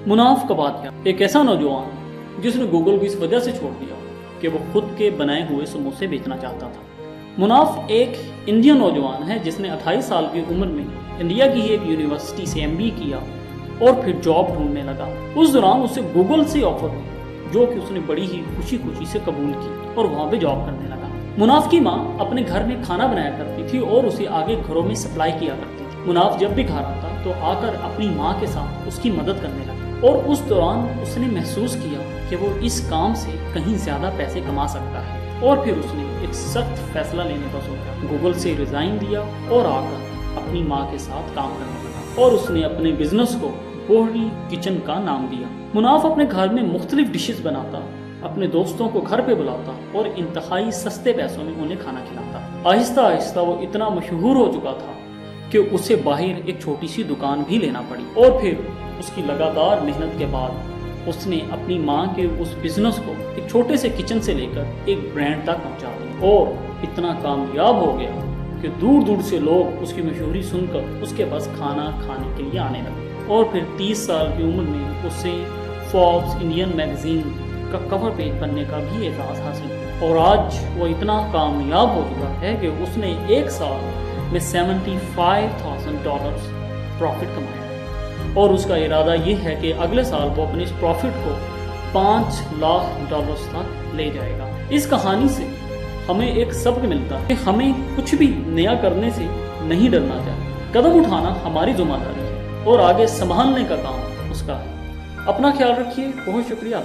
मुनाफ कबातिया एक ऐसा नौजवान जिसने गूगल को इस वजह से छोड़ दिया कि वो खुद के बनाए हुए समोसे बेचना चाहता था। मुनाफ एक इंडियन नौजवान है जिसने 28 साल की उम्र में इंडिया की एक यूनिवर्सिटी से MBA किया और फिर जॉब ढूंढने लगा। उस दौरान उसे गूगल से ऑफर हुई जो कि उसने बड़ी ही खुशी खुशी से कबूल की और वहाँ पे जॉब करने लगा। मुनाफ की माँ अपने घर में खाना बनाया करती थी और उसे आगे घरों में सप्लाई किया करती थी। मुनाफ जब भी घर आता तो आकर अपनी माँ के साथ उसकी मदद करने लगा और उस दौरान उसने महसूस किया कि वो इस काम से कहीं ज्यादा पैसे कमा सकता है और फिर उसने एक सख्त फैसला लेने का सोचा। गूगल से रिजाइन दिया और आकर अपनी माँ के साथ काम करने लगा और उसने अपने बिजनेस को बोहरी किचन का नाम दिया। मुनाफ अपने घर में मुख्तलिफ डिशेस बनाता, अपने दोस्तों को घर पे बुलाता और इंतहाई सस्ते पैसों में उन्हें खाना खिलाता। आहिस्ता आहिस्ता वो इतना मशहूर हो चुका था कि उसे बाहर एक छोटी सी दुकान भी लेना पड़ी और फिर उसकी लगातार मेहनत के बाद उसने अपनी माँ के उस बिजनेस को एक छोटे से किचन से लेकर एक ब्रांड तक पहुँचा दिया और इतना कामयाब हो गया कि दूर दूर से लोग उसकी मशहूरी सुनकर उसके पास खाना खाने के लिए आने लगे और फिर 30 साल की उम्र में उसे फोर्ब्स इंडियन मैगजीन का कवर पेज बनने का भी एजाज़ हासिल हुआ और आज वो इतना कामयाब हो चुका है कि उसने एक साल में $75,000 प्रॉफिट कमाया है और उसका इरादा ये है कि अगले साल वो अपने इस प्रॉफिट को $5 लाख तक ले जाएगा। इस कहानी से हमें एक सबक मिलता है कि हमें कुछ भी नया करने से नहीं डरना चाहिए। कदम उठाना हमारी जिम्मेदारी है और आगे संभालने का काम उसका है। अपना ख्याल रखिए। बहुत शुक्रिया।